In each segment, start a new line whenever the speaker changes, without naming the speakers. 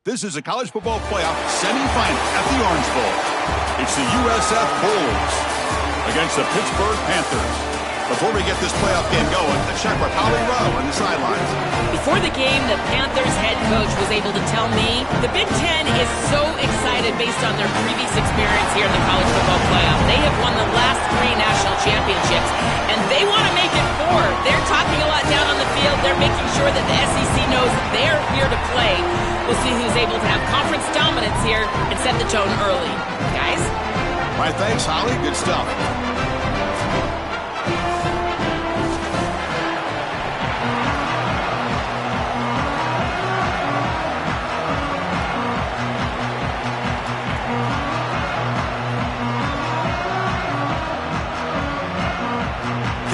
This is a college football playoff semifinal at the Orange Bowl. It's the USF Bulls against the Pittsburgh Panthers. Before we get this playoff game going, a check with Holly Rowe on the sidelines.
Before the game, the Panthers head coach was able to tell me the Big Ten is so excited based on their previous experience here in the college football playoff. They have won the last 3 national championships, and they want to make it 4. They're talking a lot down on the field. They're making sure that the SEC knows they're here to play. We'll see who's able to have conference dominance here and set the tone early. Guys?
All right, thanks, Holly. Good stuff.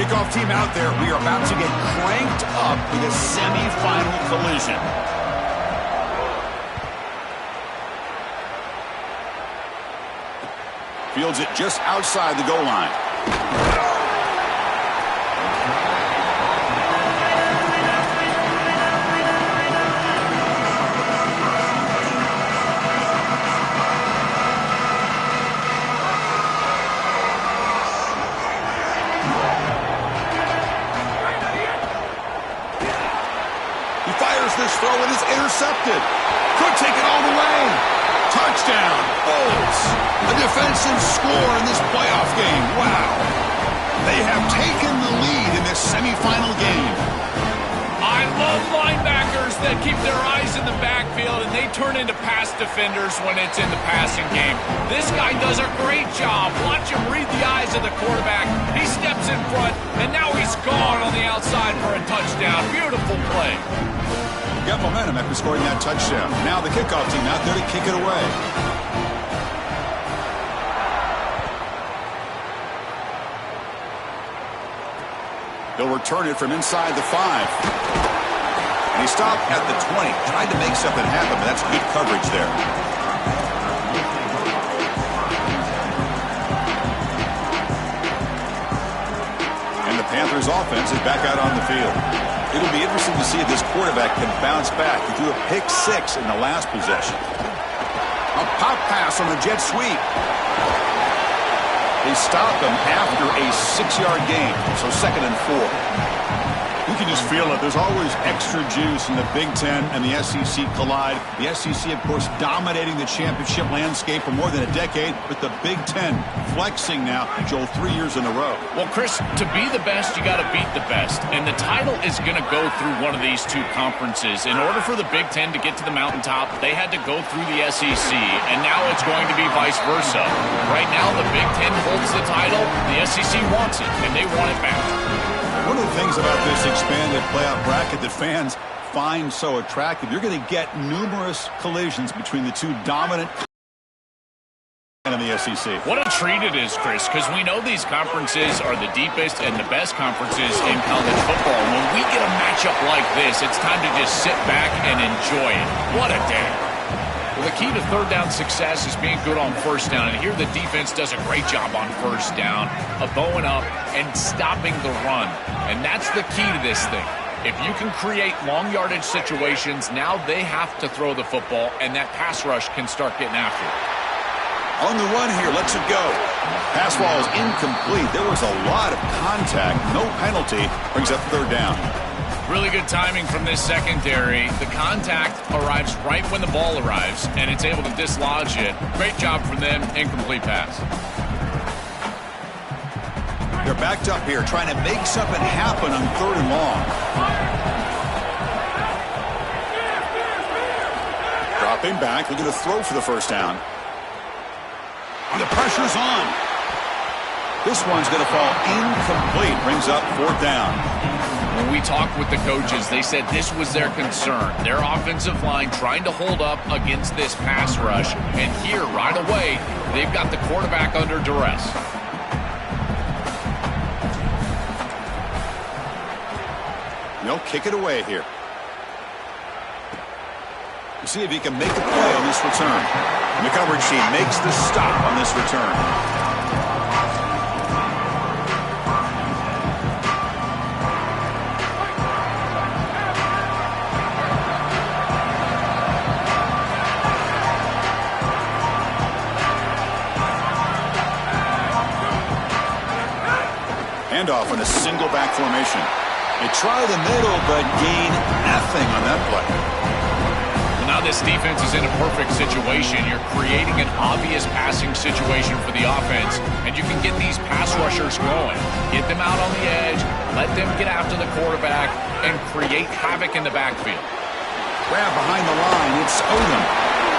Kickoff team out there. We are about to get cranked up with a semifinal collision. Fields it just outside the goal line. He fires this throw and is intercepted. Could take it all the way. Touchdown, Bulls. A defensive score in this playoff game. Wow. They have taken the lead in this semifinal game.
I love linebackers that keep their eyes in the backfield and they turn into pass defenders when it's in the passing game. This guy does a great job. Watch him read the eyes of the quarterback. He steps in front, and now he's gone on the outside for a touchdown. Beautiful play.
Got momentum after scoring that touchdown. Now the kickoff team out there to kick it away. They'll return it from inside the 5. And he stopped at the 20. Tried to make something happen, but that's good coverage there. And the Panthers offense is back out on the field. It'll be interesting to see if this quarterback can bounce back. He threw a pick 6 in the last possession. A pop pass on the jet sweep. They stopped him after a 6-yard gain, so 2nd and 4. You can just feel it. There's always extra juice in the Big Ten and the SEC collide. The SEC, of course, dominating the championship landscape for more than a decade, but the Big Ten flexing now, Joel, 3 years in a row.
Well, Chris, to be the best, you got to beat the best. And the title is going to go through one of these 2 conferences. In order for the Big Ten to get to the mountaintop, they had to go through the SEC, and now it's going to be vice versa. Right now, the Big Ten holds the title. The SEC wants it, and they want it back.
One of the things about this expanded playoff bracket that fans find so attractive, you're going to get numerous collisions between the 2 dominant in the SEC.
What a treat it is, Chris, because we know these conferences are the deepest and the best conferences in college football. When we get a matchup like this, it's time to just sit back and enjoy it. What a day. Well, the key to third down success is being good on first down, and here the defense does a great job on first down of bowing up and stopping the run, and that's the key to this thing. If you can create long yardage situations, now they have to throw the football, and that pass rush can start getting after it.
On the run here, lets it go. Pass ball is incomplete. There was a lot of contact, no penalty, brings up 3rd down.
Really good timing from this secondary. The contact arrives right when the ball arrives, and it's able to dislodge it. Great job from them. Incomplete pass.
They're backed up here, trying to make something happen on 3rd and long. Dropping back, looking to throw for the first down. And the pressure's on. This one's going to fall incomplete. Brings up 4th down.
When we talked with the coaches, they said this was their concern. Their offensive line trying to hold up against this pass rush. And here, right away, they've got the quarterback under duress.
They'll kick it away here. We'll see if he can make the play on this return. And the coverage team makes the stop on this return. handoff on a single back formation. They try the middle, but gain nothing on that play.
Well, now this defense is in a perfect situation. You're creating an obvious passing situation for the offense, and you can get these pass rushers going. Get them out on the edge, let them get after the quarterback, and create havoc in the backfield.
Grab behind the line. It's Odom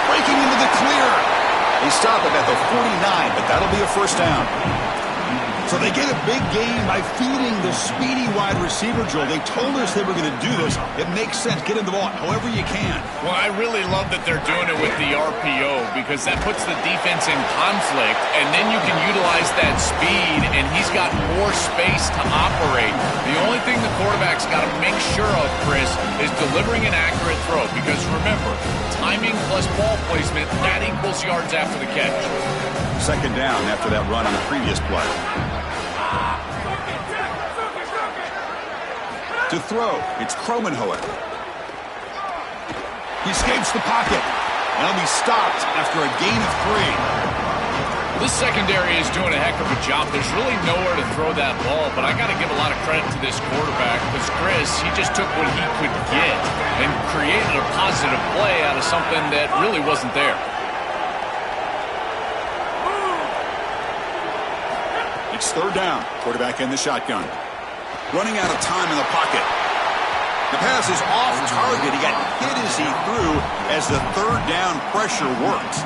breaking into the clear. They stop him at the 49, but that'll be a first down. So they get a big gain by feeding the speedy wide receiver drill. They told us they were going to do this. It makes sense. Get in the ball however you can.
Well, I really love that they're doing it with the RPO because that puts the defense in conflict, and then you can utilize that speed, and he's got more space to operate. The only thing the quarterback's got to make sure of, Chris, is delivering an accurate throw because, remember, timing plus ball placement, that equals yards after the catch.
Second down after that run on the previous play. To throw, it's Kromenhoek. He escapes the pocket. And he'll be stopped after a gain of 3.
This secondary is doing a heck of a job. There's really nowhere to throw that ball, but I got to give a lot of credit to this quarterback because Chris, he just took what he could get and created a positive play out of something that really wasn't there.
It's third down. Quarterback in the shotgun. Running out of time in the pocket. The pass is off target. He got hit as he threw as the third down pressure worked.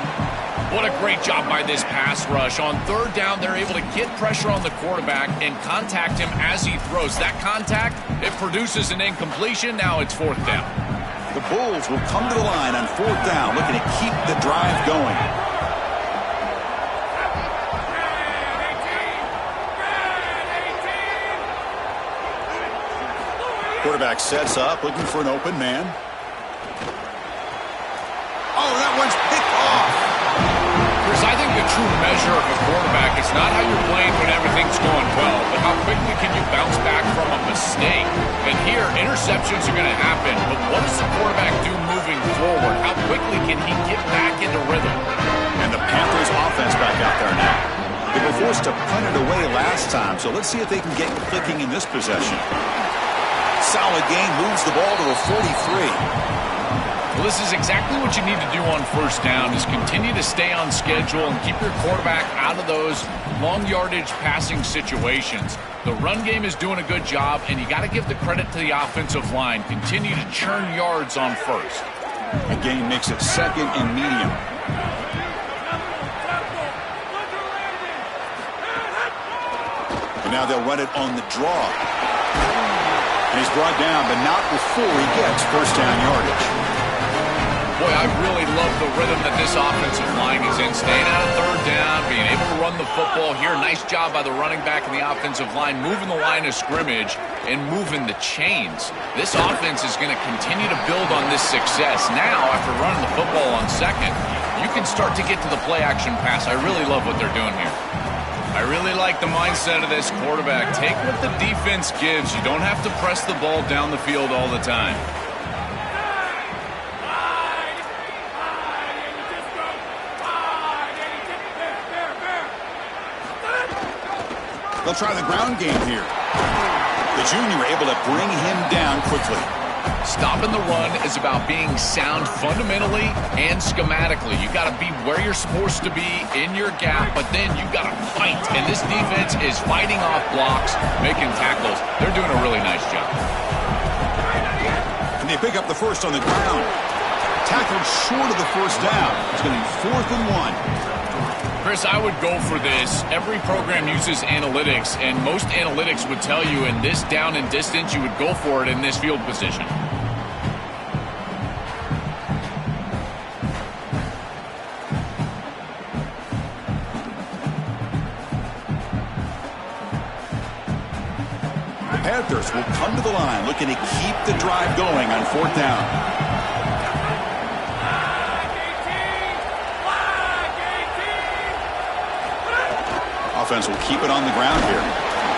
What a great job by this pass rush. On third down, they're able to get pressure on the quarterback and contact him as he throws. That contact, it produces an incompletion. Now it's fourth down.
The Bulls will come to the line on fourth down, looking to keep the drive going. Quarterback sets up, looking for an open man. Oh, that one's picked off.
Chris, I think the true measure of a quarterback is not how you're playing when everything's going well, but how quickly can you bounce back from a mistake. And here, interceptions are going to happen, but what does the quarterback do moving forward? How quickly can he get back into rhythm?
And the Panthers offense back out there now. They were forced to punt it away last time, so let's see if they can get clicking in this possession. Solid gain, moves the ball to the 43.
Well, this is exactly what you need to do on first down is continue to stay on schedule and keep your quarterback out of those long yardage passing situations. The run game is doing a good job, and you got to give the credit to the offensive line. Continue to churn yards on first.
A gain makes it second and medium. And now they'll run it on the draw. And he's brought down, but not before he gets first down yardage.
Boy, I really love the rhythm that this offensive line is in. Staying out of third down, being able to run the football here. Nice job by the running back and the offensive line, moving the line of scrimmage and moving the chains. This offense is going to continue to build on this success. Now, after running the football on second, you can start to get to the play-action pass. I really love what they're doing here. I really like the mindset of this quarterback. Take what the defense gives. You don't have to press the ball down the field all the time.
They'll try the ground game here. The junior able to bring him down quickly.
Stopping the run is about being sound fundamentally and schematically. You got to be where you're supposed to be in your gap, but then you got to fight. And this defense is fighting off blocks, making tackles. They're doing a really nice job.
And they pick up the first on the ground. Tackled short of the first down. It's going to be 4th and 1.
Chris, I would go for this. Every program uses analytics, and most analytics would tell you in this down and distance, you would go for it in this field position.
The Panthers will come to the line, looking to keep the drive going on 4th down. Offense will keep it on the ground here.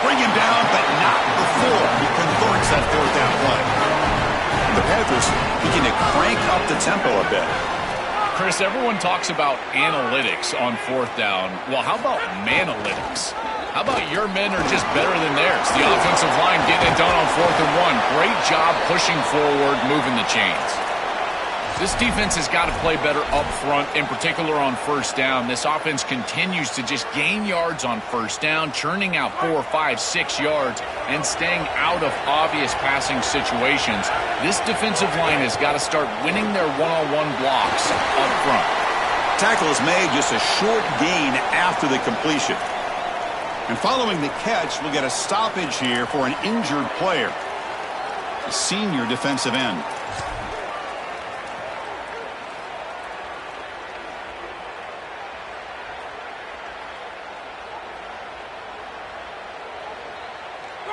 Bring him down, but not before he converts that 4th down play. And the Panthers begin to crank up the tempo a bit.
Chris, everyone talks about analytics on 4th down. Well, how about manalytics? How about your men are just better than theirs? The offensive line getting it done on 4th and 1. Great job pushing forward, moving the chains. This defense has got to play better up front, in particular on 1st down. This offense continues to just gain yards on 1st down, churning out 4, 5, 6 yards, and staying out of obvious passing situations. This defensive line has got to start winning their one-on-one blocks up front.
Tackle is made, just a short gain after the completion. And following the catch, we'll get a stoppage here for an injured player. A senior defensive end.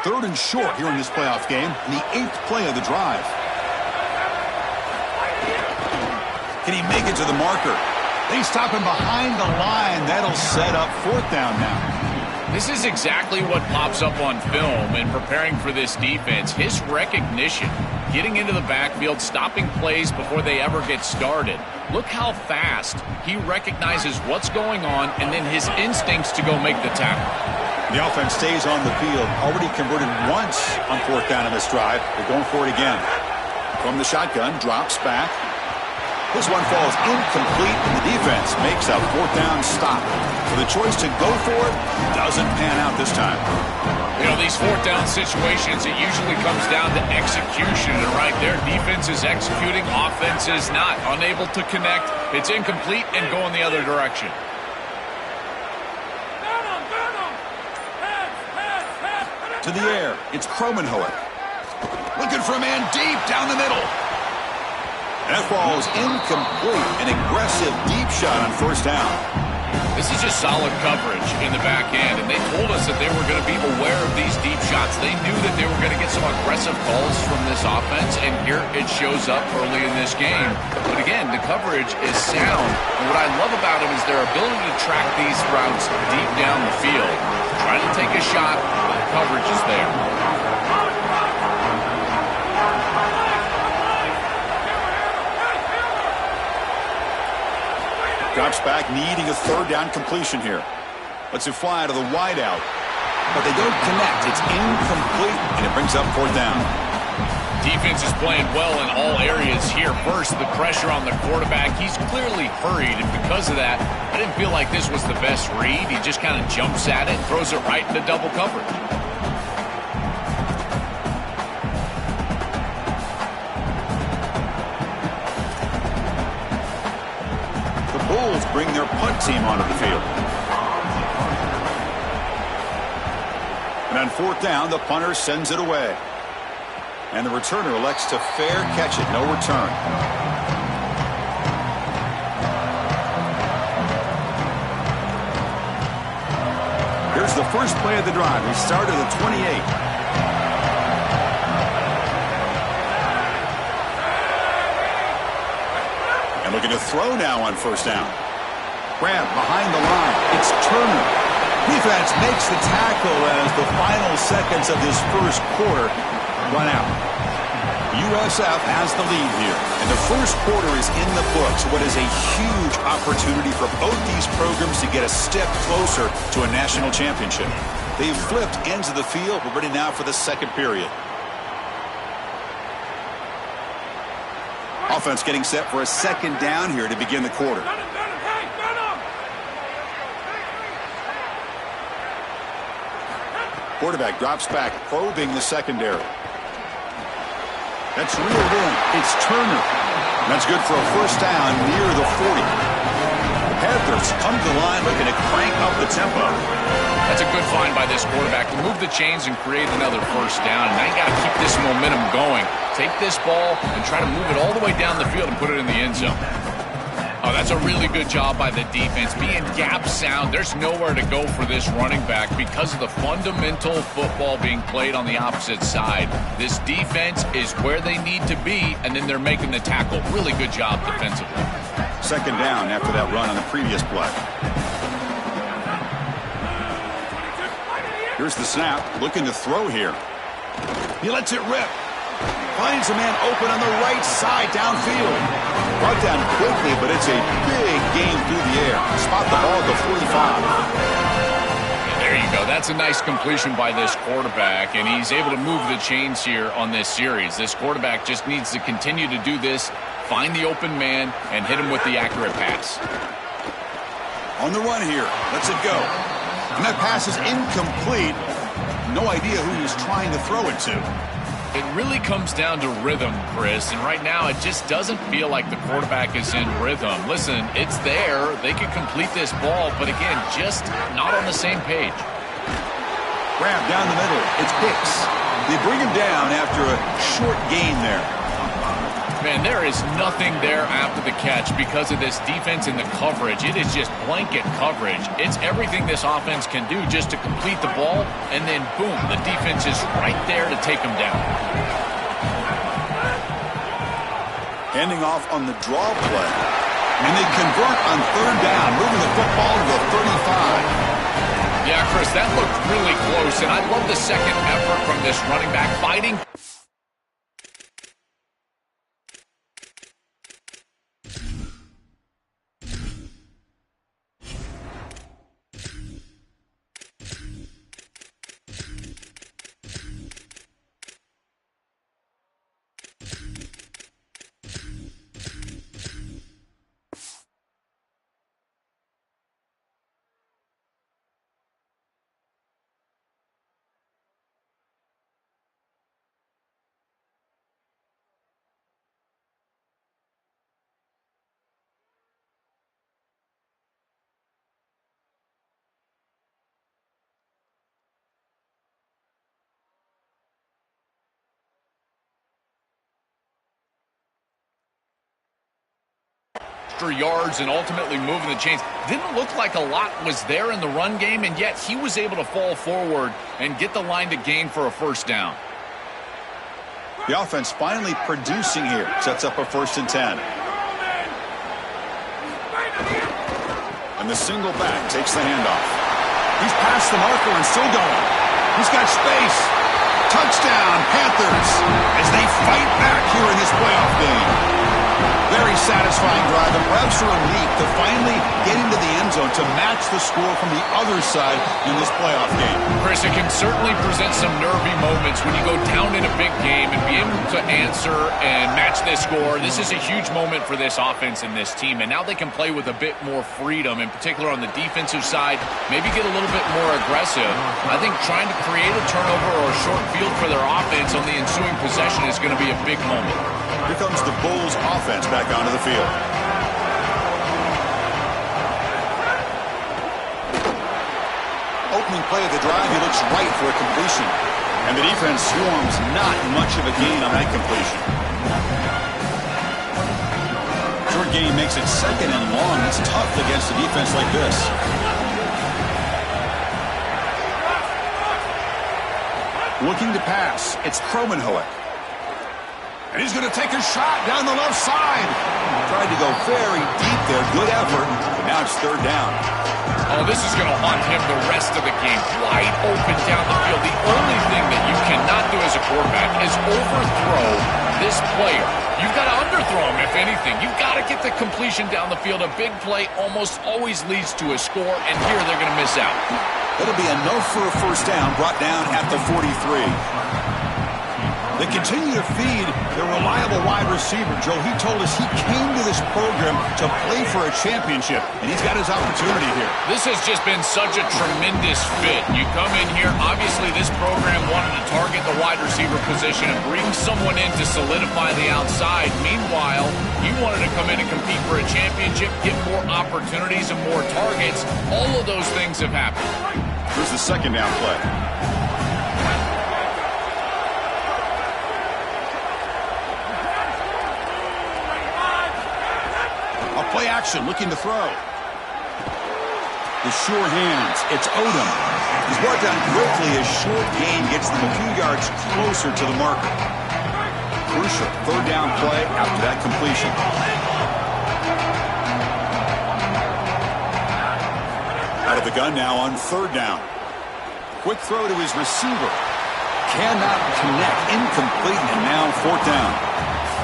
Third and short here in this playoff game, in the 8th play of the drive. Can he make it to the marker? They stop him behind the line. That'll set up 4th down now.
This is exactly what pops up on film in preparing for this defense. His recognition, getting into the backfield, stopping plays before they ever get started. Look how fast he recognizes what's going on and then his instincts to go make the tackle.
The offense stays on the field, already converted once on 4th down in this drive. They're going for it again. From the shotgun, drops back. This one falls incomplete, and the defense makes a 4th down stop. So the choice to go for it doesn't pan out this time.
You know, these 4th down situations, it usually comes down to execution. And right there, defense is executing, offense is not. Unable to connect, it's incomplete and going the other direction.
To the air, it's Kromenhoek. Looking for a man deep down the middle. That falls incomplete. An aggressive deep shot on 1st down.
This is just solid coverage in the back end, and they told us that they were going to be aware of these deep shots. They knew that they were going to get some aggressive calls from this offense, and here it shows up early in this game. But again, the coverage is sound, and what I love about them is their ability to track these routes deep down the field. Trying to take a shot, but the coverage is there.
Drops back, needing a 3rd down completion here. Lets it fly to the wideout. But they don't connect. It's incomplete, and it brings up 4th down.
Defense is playing well in all areas here. First, the pressure on the quarterback. He's clearly hurried, and because of that, I didn't feel like this was the best read. He just kind of jumps at it and throws it right into double coverage.
Bulls bring their punt team onto the field. And on 4th down, the punter sends it away. And the returner elects to fair catch it. No return. Here's the first play of the drive. We start at the 28. And looking to throw now on 1st down. Grab behind the line. It's Turner. Defense makes the tackle as the final seconds of this 1st quarter run out. USF has the lead here, and the 1st quarter is in the books. What is a huge opportunity for both these programs to get a step closer to a national championship. They've flipped ends of the field. We're ready now for the 2nd period. Offense getting set for a 2nd down here to begin the quarter. Quarterback drops back, probing the secondary. That's reeled in. It's Turner. That's good for a 1st down near the 40. The Panthers come to the line looking to crank up the tempo.
That's a good find by this quarterback to move the chains and create another 1st down. Now you got to keep this momentum going. Take this ball and try to move it all the way down the field and put it in the end zone. Oh, that's a really good job by the defense. Being gap sound, there's nowhere to go for this running back because of the fundamental football being played on the opposite side. This defense is where they need to be, and then they're making the tackle. Really good job defensively.
2nd down after that run on the previous play. Here's the snap, looking to throw here. He lets it rip. Finds a man open on the right side downfield. Brought down quickly, but it's a big game through the air. Spot the ball at the 45.
There you go. That's a nice completion by this quarterback, and he's able to move the chains here on this series. This quarterback just needs to continue to do this, find the open man, and hit him with the accurate pass.
On the run here. Lets it go. And that pass is incomplete. No idea who he was trying to throw it to.
It really comes down to rhythm, Chris, and right now it just doesn't feel like the quarterback is in rhythm. Listen, it's there. They could complete this ball, but again, just not on the same page.
Grab down the middle. It's Hicks. They bring him down after a short gain there.
Man, there is nothing there after the catch because of this defense and the coverage. It is just blanket coverage. It's everything this offense can do just to complete the ball, and then, boom, the defense is right there to take them down.
Handing off on the draw play. And they convert on third down, moving the football to the 35.
Yeah, Chris, that looked really close, and I love the second effort from this running back fighting. Yards and ultimately moving the chains. Didn't look like a lot was there in the run game, and yet he was able to fall forward and get the line to gain for a first down.
The offense finally producing here. Sets up a 1st and 10. And the single back takes the handoff. He's past the marker and still going. He's got space. Touchdown, Panthers, as they fight back here in this playoff game. Very satisfying drive, and perhaps a relief to finally get into the end zone to match the score from the other side in this playoff game.
Chris, it can certainly present some nervy moments when you go down in a big game and be able to answer and match this score. This is a huge moment for this offense and this team, and now they can play with a bit more freedom, in particular on the defensive side, maybe get a little bit more aggressive. I think trying to create a turnover or a short field for their offense on the ensuing possession is going to be a big moment.
Here comes the Bulls offense back onto the field. Opening play of the drive, he looks right for a completion. And the defense swarms not much of a gain on that completion. Short gain makes it 2nd and long. It's tough against a defense like this. Looking to pass. It's Kromenhoek. And he's going to take a shot down the left side. Tried to go very deep there. Good effort. But now it's 3rd down.
Oh, this is going to haunt him the rest of the game. Wide open down the field. The only thing that you cannot do as a quarterback is overthrow this player. You've got to underthrow him, if anything. You've got to get the completion down the field. A big play almost always leads to a score, and here they're going to miss out.
It'll be a no for a 1st down, brought down at the 43. They continue to feed their reliable wide receiver. Joe, he told us he came to this program to play for a championship, and he's got his opportunity here.
This has just been such a tremendous fit. You come in here, obviously this program wanted to target the wide receiver position and bring someone in to solidify the outside. Meanwhile, you wanted to come in and compete for a championship, get more opportunities and more targets. All of those things have happened.
Here's the 2nd down play. Play action, looking to throw. The sure hands. It's Odom. He's brought down quickly as short gain gets them a few yards closer to the marker. Crucial 3rd down play after that completion. Out of the gun now on 3rd down. Quick throw to his receiver. Cannot connect. Incomplete, and now 4th down.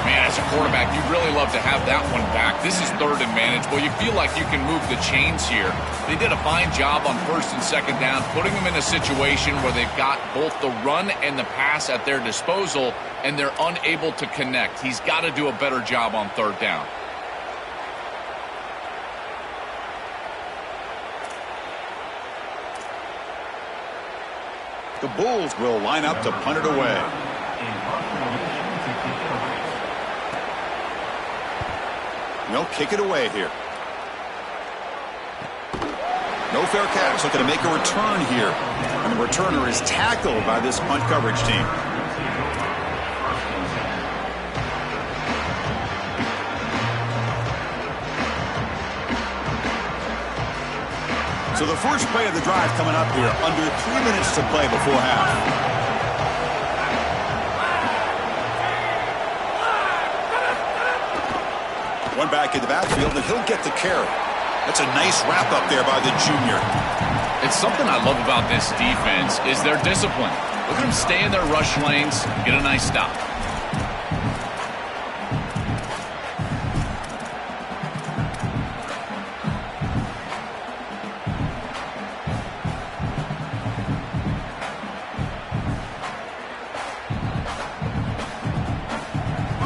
Man, as a quarterback, you'd really love to have that one back. This is third and manageable. You feel like you can move the chains here. They did a fine job on first and second down, putting them in a situation where they've got both the run and the pass at their disposal, and they're unable to connect. He's got to do a better job on third down.
The Bulls will line up to punt it away. They'll kick it away here. No fair catch. Looking to make a return here. And the returner is tackled by this punt coverage team. So the first play of the drive coming up here. Under 3 minutes to play before half. One back in the backfield, and he'll get the carry. That's a nice wrap up there by the junior.
It's something I love about this defense is their discipline. Look at them stay in their rush lanes, get a nice stop.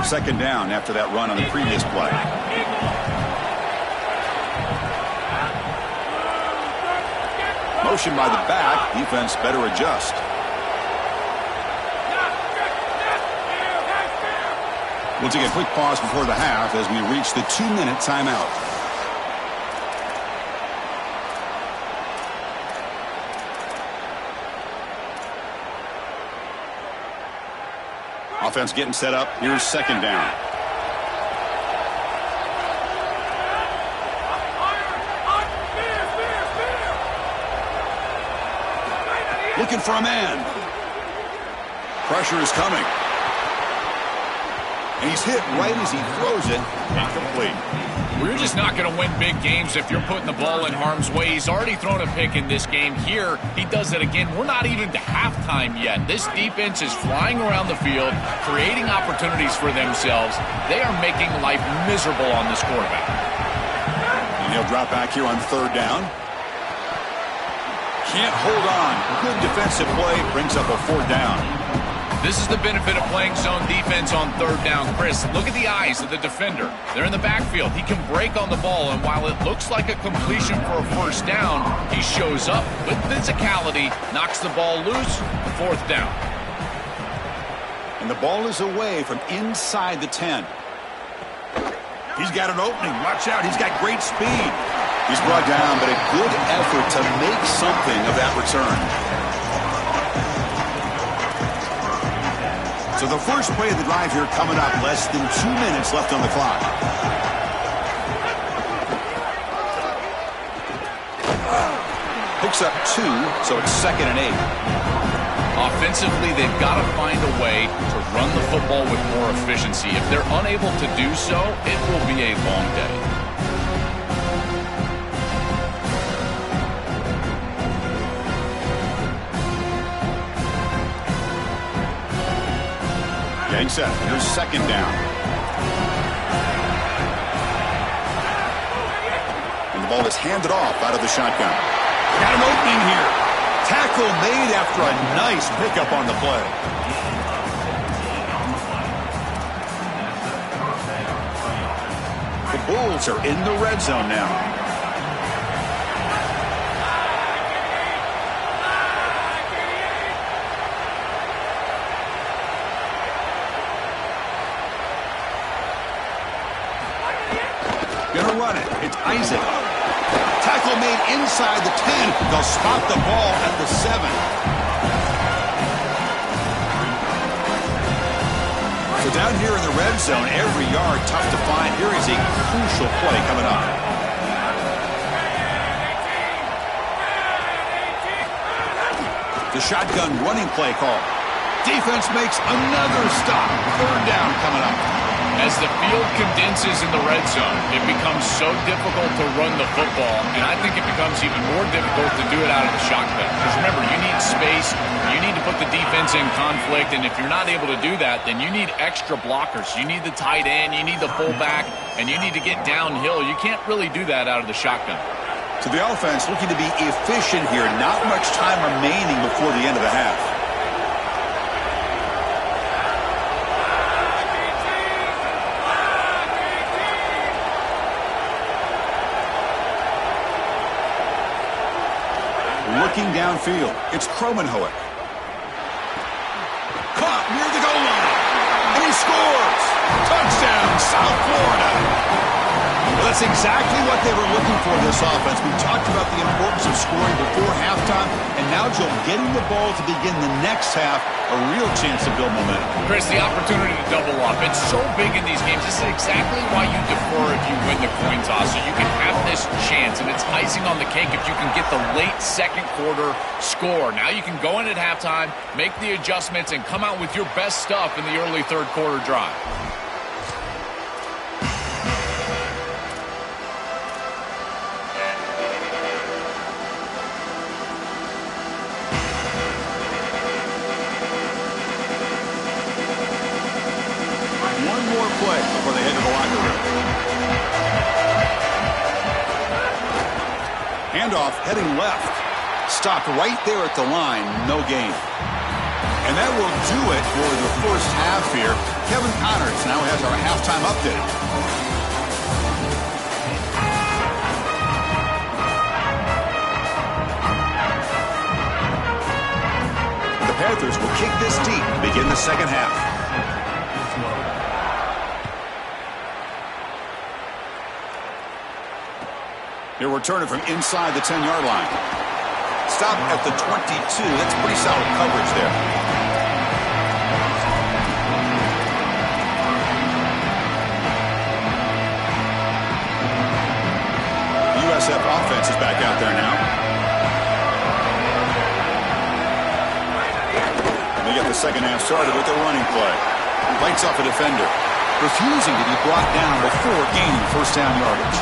Second down after that run on the previous play. Motion by the back. Defense better adjust. We'll take a quick pause before the half as we reach the 2-minute timeout. Offense getting set up. Here's second down. Looking for a man. Pressure is coming. And he's hit right as he throws it. Incomplete.
We're just not going to win big games if you're putting the ball in harm's way. He's already thrown a pick in this game. Here, he does it again. We're not even to halftime yet. This defense is flying around the field, creating opportunities for themselves. They are making life miserable on this quarterback.
And he'll drop back here on third down. Can't hold on. Good defensive play. Brings up a fourth down.
This is the benefit of playing zone defense on third down. Chris, look at the eyes of the defender. They're in the backfield. He can break on the ball, and while it looks like a completion for a first down, he shows up with physicality, knocks the ball loose, fourth down.
And the ball is away from inside the 10. He's got an opening. Watch out. He's got great speed. He's brought down, but a good effort to make something of that return. So the first play of the drive here coming up. Less than 2 minutes left on the clock. Picks up 2, so it's 2nd and 8.
Offensively, they've got to find a way to run the football with more efficiency. If they're unable to do so, it will be a long day.
Getting set. Here's second down. And the ball is handed off out of the shotgun. Got an opening here. Tackle made after a nice pickup on the play. The Bulls are in the red zone now. Gonna run it. It's Isaac. Tackle made inside the 10. They'll spot the ball at the 7. So down here in the red zone, every yard tough to find. Here is a crucial play coming up. The shotgun running play call. Defense makes another stop. Third down coming up.
As the field condenses in the red zone, it becomes so difficult to run the football, and I think it becomes even more difficult to do it out of the shotgun. Because remember, you need space, you need to put the defense in conflict, and if you're not able to do that, then you need extra blockers. You need the tight end, you need the fullback, and you need to get downhill. You can't really do that out of the shotgun.
So the offense looking to be efficient here. Not much time remaining before the end of the half. Looking downfield, it's Kromenhoek. Caught near the goal line, and he scores! Touchdown, South Florida! Well, that's exactly what they were looking for in this offense. We talked about the importance of scoring before halftime, and now, Joel, getting the ball to begin the next half, a real chance to build momentum.
Chris, the opportunity to double up, it's so big in these games. This is exactly why you defer if you win the coin toss, so you can have this chance, and it's icing on the cake if you can get the late second quarter score. Now you can go in at halftime, make the adjustments, and come out with your best stuff in the early third quarter drive.
Play before they head to the locker room. Handoff heading left. Stopped right there at the line. No gain. And that will do it for the first half here. Kevin Connors now has our halftime update. The Panthers will kick this deep to begin the second half. He'll return it from inside the 10-yard line. Stop at the 22. That's pretty solid coverage there. The USF offense is back out there now. And they get the second half started with a running play. Lights off a defender, refusing to be brought down before gaining first down yardage.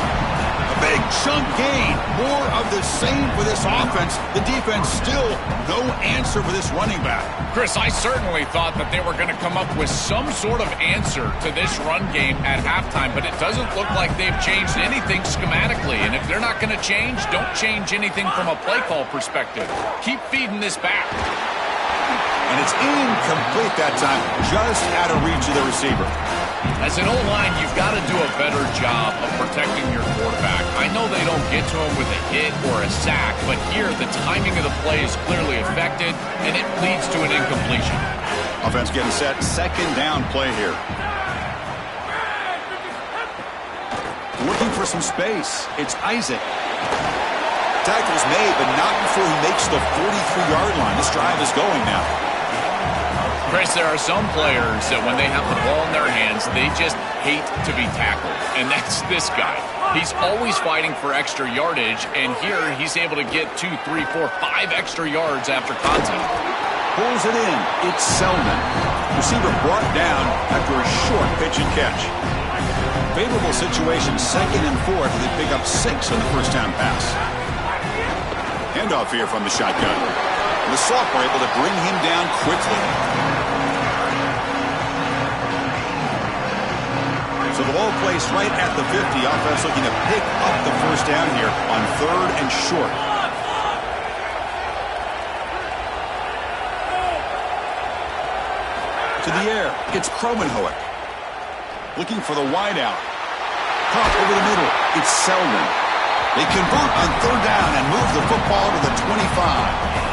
Big chunk gain. More of the same for this offense. The defense still no answer for this running back.
Chris, I certainly thought that they were going to come up with some sort of answer to this run game at halftime, but it doesn't look like they've changed anything schematically. And if they're not going to change, don't change anything from a play call perspective. Keep feeding this back.
And it's incomplete that time, just out of reach of the receiver.
As an O-line, you've got to do a better job of protecting your quarterback. I know they don't get to him with a hit or a sack, but here the timing of the play is clearly affected, and it leads to an incompletion.
Offense getting set, second down play here. Looking for some space. It's Isaac. Tackle's made, but not before he makes the 43-yard line. This drive is going now.
Chris, there are some players that when they have the ball in their hands, they just hate to be tackled. And that's this guy. He's always fighting for extra yardage, and here he's able to get 2, 3, 4, 5 extra yards after contact.
Pulls it in. It's Selman. Receiver brought down after a short pitch and catch. Favorable situation, 2nd and 4 after they pick up 6 on the first down pass. Handoff here from the shotgun. And the sophomore able to bring him down quickly. So the ball placed right at the 50. Offense looking to pick up the first down here on 3rd and short. To the air, it's Kromenhoek. Looking for the wideout. Caught over the middle. It's Selman. They convert on 3rd down and move the football to the 25.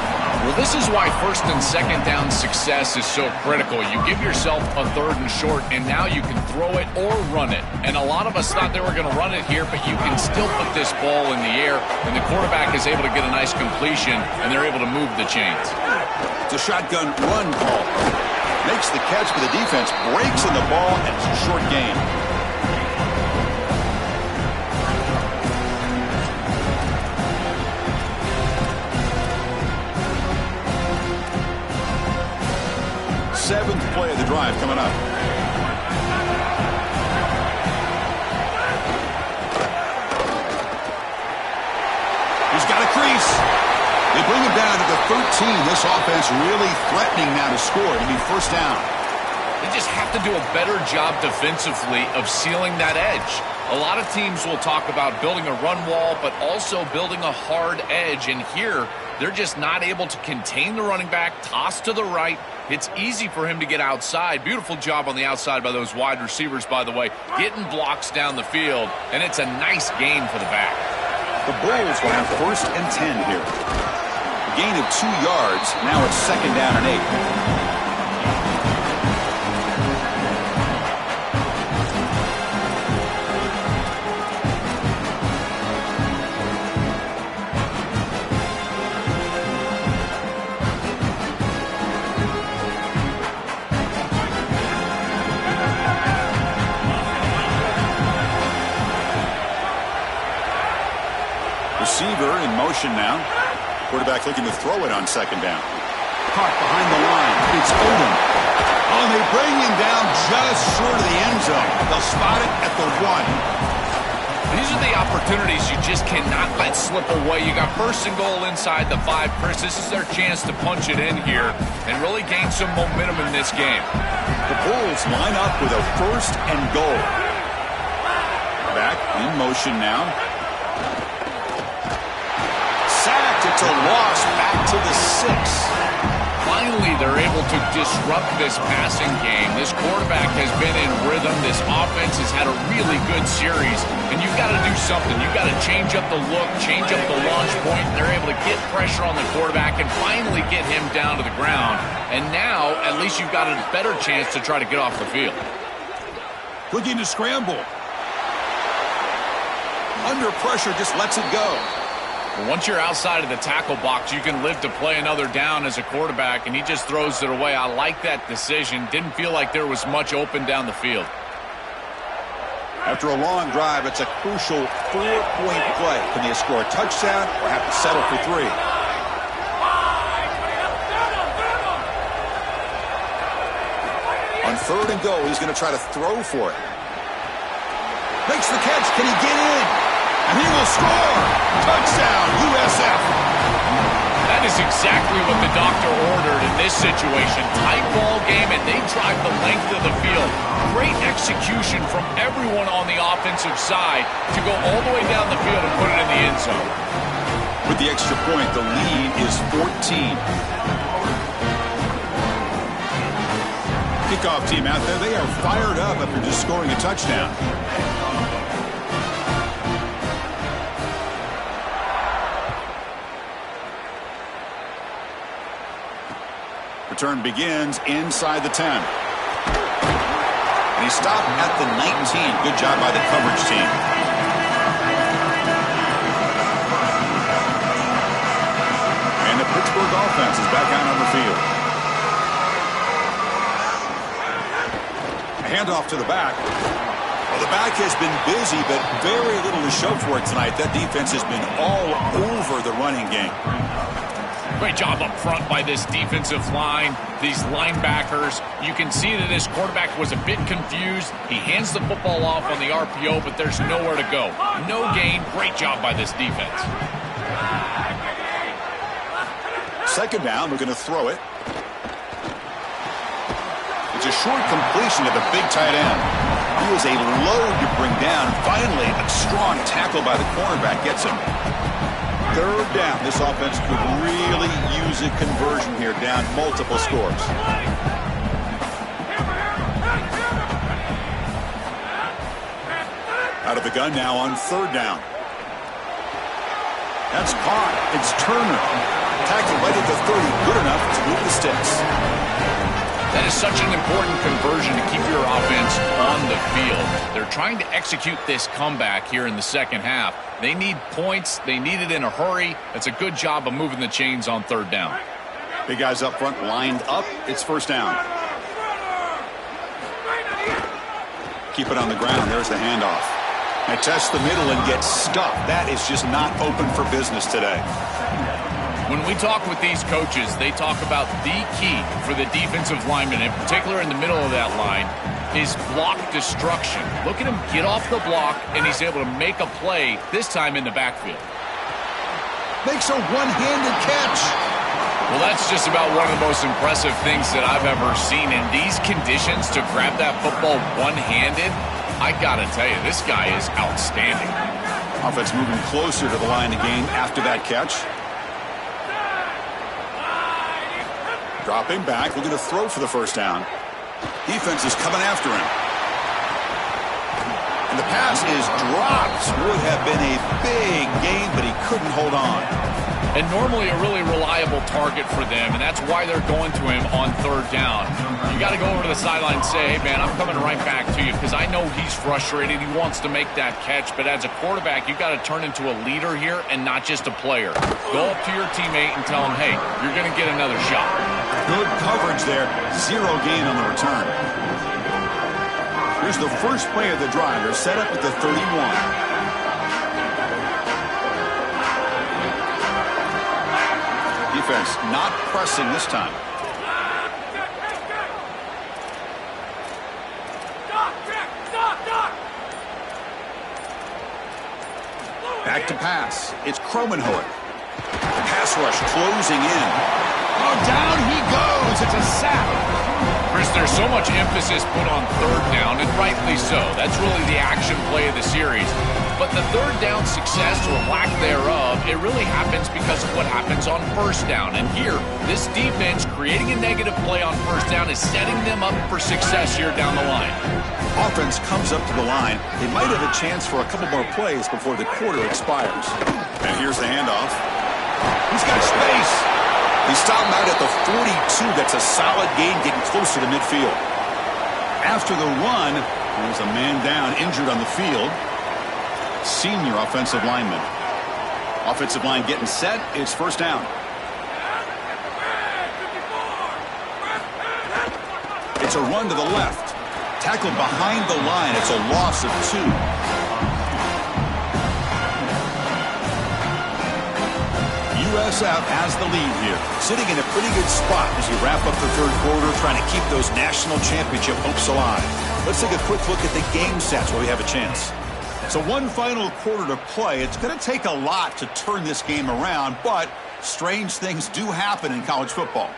Well, this is why 1st and 2nd down success is so critical. You give yourself a 3rd and short, and now you can throw it or run it. And a lot of us thought they were going to run it here, but you can still put this ball in the air, and the quarterback is able to get a nice completion, and they're able to move the chains.
It's a shotgun run call. Makes the catch, but the defense breaks in the ball, and it's a short gain. Seventh play of the drive coming up. He's got a crease. They bring him down to the 13. This offense really threatening now to score. It'll be first down.
They just have to do a better job defensively of sealing that edge. A lot of teams will talk about building a run wall, but also building a hard edge. And here, they're just not able to contain the running back, toss to the right. It's easy for him to get outside. Beautiful job on the outside by those wide receivers, by the way, getting blocks down the field. And it's a nice gain for the back.
The Bulls will have first and 10 here. A gain of 2 yards. Now it's second down and 8. Receiver in motion now. Quarterback looking to throw it on second down. Caught behind the line. It's Odom. Oh, they bring him down just short of the end zone. They'll spot it at the 1.
These are the opportunities you just cannot let slip away. You got first and goal inside the 5. Chris, this is their chance to punch it in here and really gain some momentum in this game.
The Bulls line up with a first and goal. Back in motion now. Sacked. It's a loss back to the 6.
Finally, they're able to disrupt this passing game. This quarterback has been in rhythm. This offense has had a really good series. And you've got to do something. You've got to change up the look, change up the launch point. They're able to get pressure on the quarterback and finally get him down to the ground. And now, at least you've got a better chance to try to get off the field.
Looking to scramble. Under pressure, just lets it go.
Well, once you're outside of the tackle box, you can live to play another down as a quarterback, and he just throws it away. I like that decision. Didn't feel like there was much open down the field.
After a long drive, it's a crucial 4-point play. Can they score a touchdown or have to settle for 3? On third and goal, he's going to try to throw for it. Makes the catch. Can he get in? And he will score. Touchdown, USF.
That is exactly what the doctor ordered in this situation. Tight ball game, and they drive the length of the field. Great execution from everyone on the offensive side to go all the way down the field and put it in the end zone.
With the extra point, the lead is 14. Kickoff team out there, they are fired up after just scoring a touchdown. Return begins inside the 10. And he stopped at the 19. Good job by the coverage team. And the Pittsburgh offense is back out on the field. A handoff to the back. Well, the back has been busy, but very little to show for it tonight. That defense has been all over the running game.
Great job up front by this defensive line, these linebackers. You can see that this quarterback was a bit confused. He hands the football off on the RPO, but there's nowhere to go. No gain. Great job by this defense.
Second down, we're going to throw it. It's a short completion to the big tight end. He was a load to bring down. Finally, a strong tackle by the cornerback gets him. Third down. This offense could really use a conversion here, down multiple scores. Out of the gun now on third down. That's caught. It's Turner. Tackled right at the 30. Good enough to move the sticks.
That is such an important conversion to keep your offense on the field. They're trying to execute this comeback here in the second half. They need points. They need it in a hurry. That's a good job of moving the chains on third down.
Big guys up front lined up. It's first down. Keep it on the ground. There's the handoff. Now test the middle and get stuffed. That is just not open for business today.
When we talk with these coaches, they talk about the key for the defensive lineman, in particular in the middle of that line, is block destruction. Look at him get off the block, and he's able to make a play, this time in the backfield.
makes a one-handed catch.
Well, that's just about one of the most impressive things that I've ever seen. In these conditions, to grab that football one-handed, I got to tell you, this guy is outstanding.
Offense moving closer to the line of game after that catch. Dropping back, looking to throw for the first down. Defense is coming after him. And the pass is dropped. Would have been a big gain, but he couldn't hold on.
And normally a really reliable target for them, and that's why they're going to him on third down. You got to go over to the sideline and say, hey, man, I'm coming right back to you because I know he's frustrated. He wants to make that catch, but as a quarterback, you've got to turn into a leader here and not just a player. Go up to your teammate and tell him, hey, you're going to get another shot.
Good coverage there. Zero gain on the return. Here's the first play of the drive. They're set up at the 31. Defense not pressing this time. Back to pass. It's Kromenhoek. Pass rush closing in. Oh, down he goes. It's a sack.
Chris, there's so much emphasis put on third down, and rightly so. That's really the action play of the series. But the third down success, or lack thereof, it really happens because of what happens on first down. And here, this defense creating a negative play on first down is setting them up for success here down the line.
Offense comes up to the line. They might have a chance for a couple more plays before the quarter expires. And here's the handoff. He's got space. He stopped out at the 42. That's a solid gain, getting closer to midfield. After the run, there's a man down, injured on the field. Senior offensive lineman. Offensive line getting set. It's first down. It's a run to the left. Tackled behind the line. It's a loss of 2. U.S. out has the lead here, sitting in a pretty good spot as we wrap up the third quarter, trying to keep those national championship hopes alive. Let's take a quick look at the game stats where we have a chance. So one final quarter to play. It's going to take a lot to turn this game around, but strange things do happen in college football.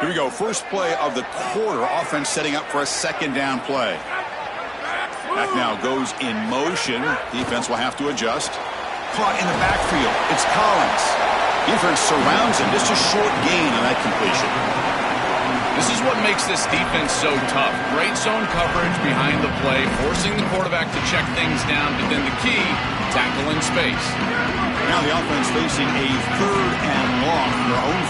Here we go. First play of the quarter. Offense setting up for a second down play. Back now goes in motion. Defense will have to adjust. Caught in the backfield. It's Collins. Defense surrounds him. Just a short gain on that completion.
This is what makes this defense so tough. Great zone coverage behind the play, forcing the quarterback to check things down, but then the key, tackle in space.
Now the offense facing a third and long from their own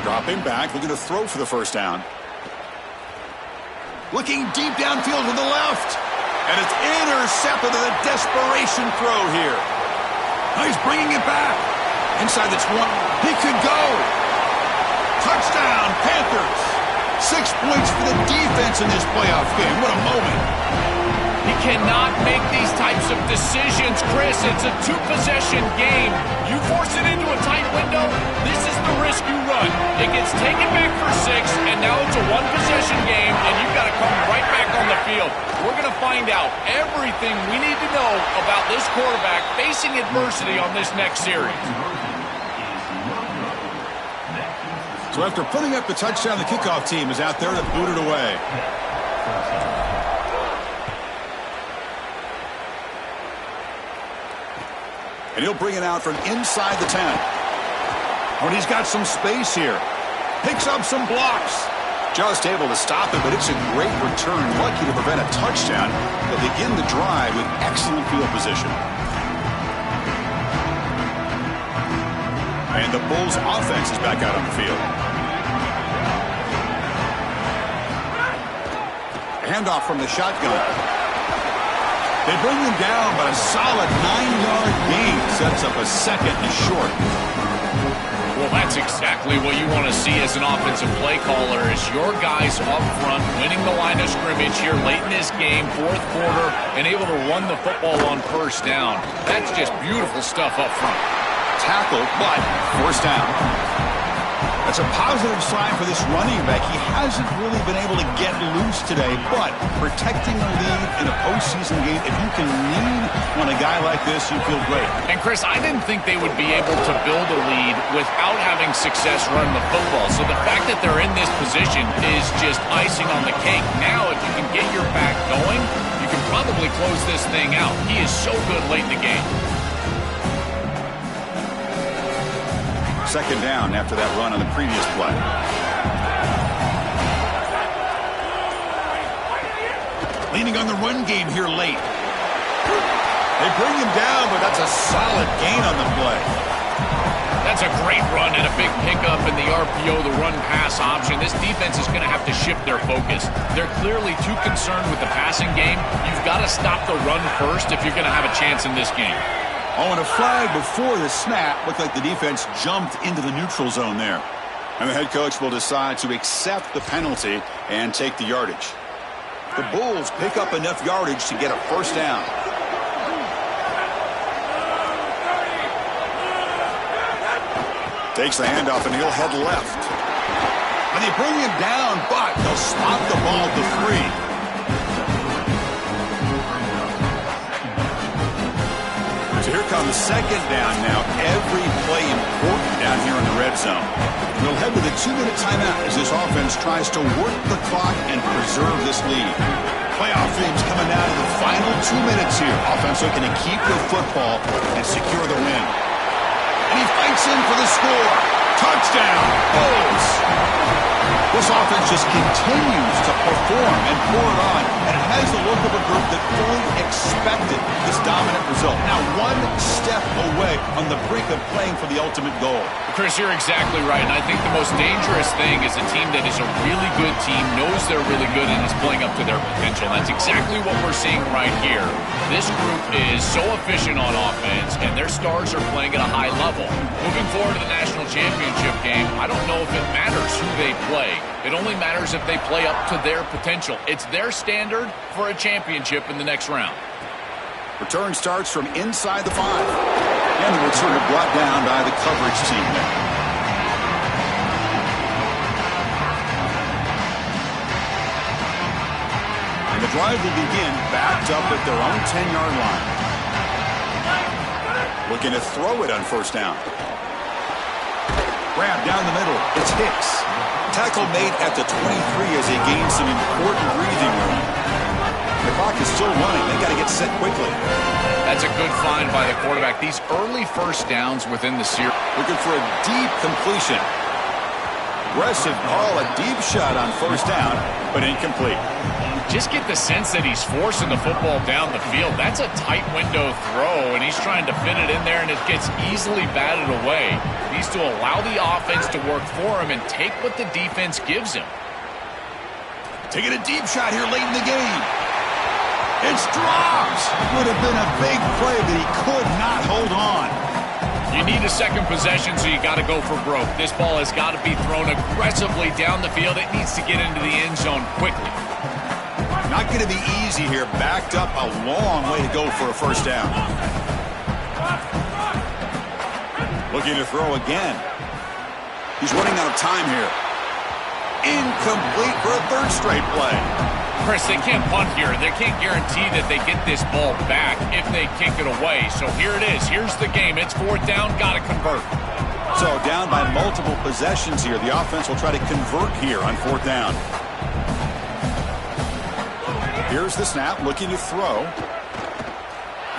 41. Dropping back, looking to throw for the first down. Looking deep downfield to the left. And it's intercepted in a desperation throw here. Now he's bringing it back. Inside the 20. He could go. Touchdown, Panthers. 6 points for the defense in this playoff game. What a moment.
He cannot make these types of decisions, Chris. It's a two-possession game. You force it into a tight window, this is the risk you run. It gets taken back for 6, and now it's a one-possession game, and you've got to come right back on the field. We're going to find out everything we need to know about this quarterback facing adversity on this next series.
So after putting up the touchdown, the kickoff team is out there to boot it away. And he'll bring it out from inside the 10. When he's got some space here. Picks up some blocks. Just able to stop it, but it's a great return. Lucky to prevent a touchdown. They'll begin the drive with excellent field position. And the Bulls offense is back out on the field. Handoff from the shotgun. They bring them down, but a solid 9-yard gain sets up a second and short.
Well, that's exactly what you want to see as an offensive play caller, is your guys up front winning the line of scrimmage here late in this game, fourth quarter, and able to run the football on first down. That's just beautiful stuff up front.
Tackle, but first down. That's a positive sign for this running back. He hasn't really been able to get loose today, but protecting a lead in a postseason game, if you can lean on a guy like this, you feel great.
And, Chris, I didn't think they would be able to build a lead without having success running the football. So the fact that they're in this position is just icing on the cake. Now, if you can get your back going, you can probably close this thing out. He is so good late in the game.
Second down after that run on the previous play. Leaning on the run game here late. They bring him down, but that's a solid gain on the play.
That's a great run and a big pickup in the RPO, the run-pass option. This defense is going to have to shift their focus. They're clearly too concerned with the passing game. You've got to stop the run first if you're going to have a chance in this game.
Oh, and a flag before the snap. Looked like the defense jumped into the neutral zone there. And the head coach will decide to accept the penalty and take the yardage. The Bulls pick up enough yardage to get a first down. Takes the handoff, and he'll head left. And they bring him down, but they'll spot the ball at the 3. So here comes second down now. Every play important down here in the red zone. We'll head to the 2-minute timeout as this offense tries to work the clock and preserve this lead. Playoff themes coming down to the final 2 minutes here. Offense looking to keep the football and secure the win. And he fights in for the score. Touchdown, Bulls. This offense just continues to perform and pour it on, and it has the look of a group that fully expected this dominant result. Now one step away on the brink of playing for the ultimate goal.
Chris, you're exactly right, and I think the most dangerous thing is a team that is a really good team, knows they're really good, and is playing up to their potential. That's exactly what we're seeing right here. This group is so efficient on offense, and their stars are playing at a high level. Moving forward to the national championship game, I don't know if it matters who they play. It only matters if they play up to their potential. It's their standard for a championship in the next round.
Return starts from inside the 5. And the return brought down by the coverage team there. And the drive will begin backed up at their own 10-yard line. Looking to throw it on first down. Grab down the middle. It's Hicks. Tackle made at the 23 as they gain some important breathing room. The clock is still running. They got to get set quickly.
That's a good find by the quarterback. These early first downs within the series.
Looking for a deep completion. Aggressive call, a deep shot on first down, but incomplete.
Just get the sense that he's forcing the football down the field. That's a tight window throw, and he's trying to fit it in there, and it gets easily batted away. He needs to allow the offense to work for him and take what the defense gives him.
Taking a deep shot here late in the game. It's dropped. Would have been a big play, but he could not hold on.
You need a second possession, so you got to go for broke. This ball has got to be thrown aggressively down the field. It needs to get into the end zone quickly.
Not going to be easy here. Backed up a long way to go for a first down. Looking to throw again. He's running out of time here. Incomplete for a third straight play.
Chris, they can't punt here. They can't guarantee that they get this ball back if they kick it away. So here it is. Here's the game. It's fourth down. Got to convert.
So down by multiple possessions here. The offense will try to convert here on fourth down. Here's the snap, looking to throw.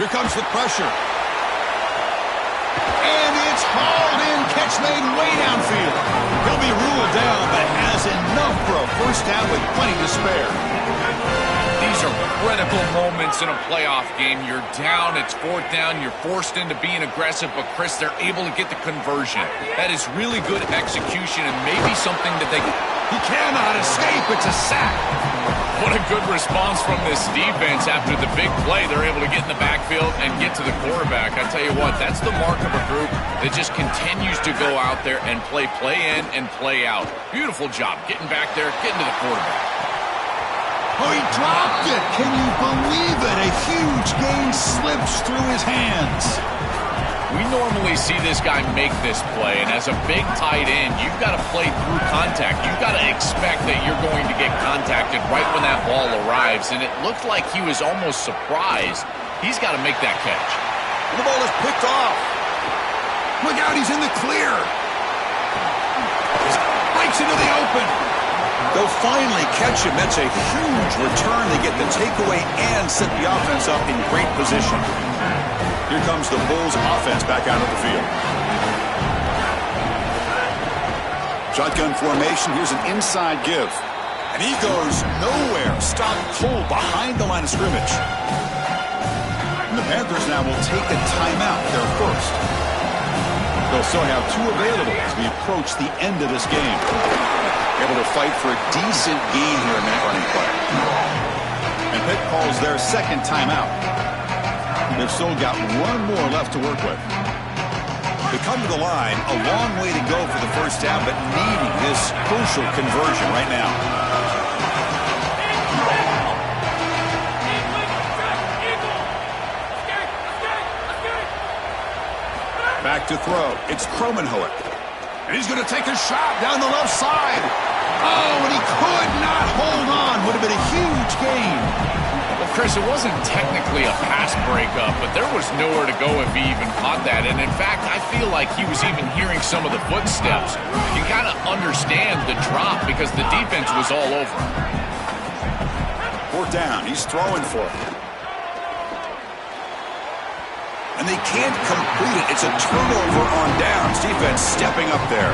Here comes the pressure. And it's hauled in. Catch made way downfield. He'll be ruled down, but has enough for a first down with plenty to spare.
These are critical moments in a playoff game. You're down, it's fourth down, you're forced into being aggressive, but Chris, they're able to get the conversion. That is really good execution and maybe something that they...
He cannot escape. It's a sack.
What a good response from this defense after the big play. They're able to get in the backfield and get to the quarterback. I tell you what, that's the mark of a group that just continues to go out there and play in and play out. Beautiful job getting back there, getting to the quarterback.
Oh, he dropped it. Can you believe it? A huge gain slips through his hands.
We normally see this guy make this play, and as a big tight end, you've got to play through contact. You've got to expect that you're going to get contacted right when that ball arrives, and it looked like he was almost surprised. He's got to make that catch.
And the ball is picked off. Look out, he's in the clear. Breaks into the open. They'll finally catch him. That's a huge return. They get the takeaway and set the offense up in great position. Here comes the Bulls offense back out of the field. Shotgun formation. Here's an inside give. And he goes nowhere. Stopped cold behind the line of scrimmage. And the Panthers now will take a timeout, their first. They'll still have two available as we approach the end of this game. Able to fight for a decent gain here in that running play. And Pitt calls their second timeout. They've still got one more left to work with. They come to the line, a long way to go for the first down, but needing this crucial conversion right now. Back to throw. It's Kromenhoek. And he's going to take a shot down the left side. Oh, and he could not hold on. Would have been a huge gain.
Well, Chris, it wasn't technically a pass breakup, but there was nowhere to go if he even caught that. And, in fact, I feel like he was even hearing some of the footsteps. You kind of understand the drop because the defense was all over him.
Fourth down. He's throwing for it. And they can't complete it. It's a turnover on downs. Defense stepping up there.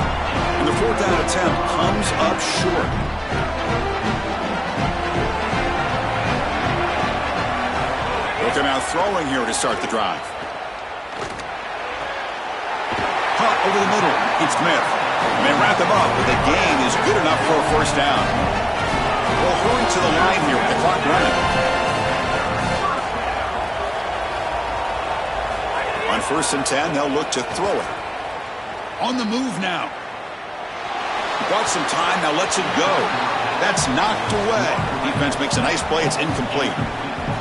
And the fourth down attempt comes up short. Looking out throwing here to start the drive. Hot over the middle. It's Smith. And they wrap him up, but the gain is good enough for a first down. They'll hurry to the line here with the clock running. On 1st and 10, they'll look to throw it. On the move now. He bought some time, now lets it go. That's knocked away. Defense makes a nice play. It's incomplete.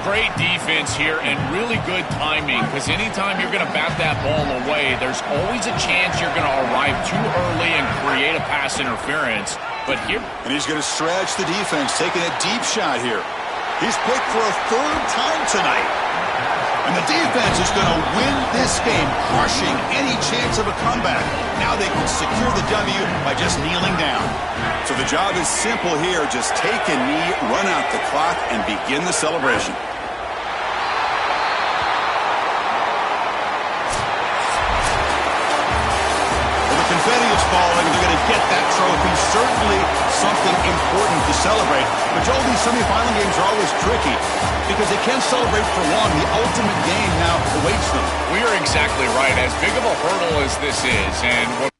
Great defense here and really good timing because anytime you're going to bat that ball away, there's always a chance you're going to arrive too early and create a pass interference. But here...
And he's going to stretch the defense, taking a deep shot here. He's picked for a third time tonight. And the defense is going to win this game, crushing any chance of a comeback. Now they can secure the W by just kneeling down. So the job is simple here. Just take a knee, run out the clock, and begin the celebration. Well, the confetti is falling. They're going to get that trophy. Certainly something important to celebrate. But, Joel, these semifinal games are always tricky because they can't celebrate for long. The ultimate game now awaits them.
We are exactly right. As big of a hurdle as this is, and what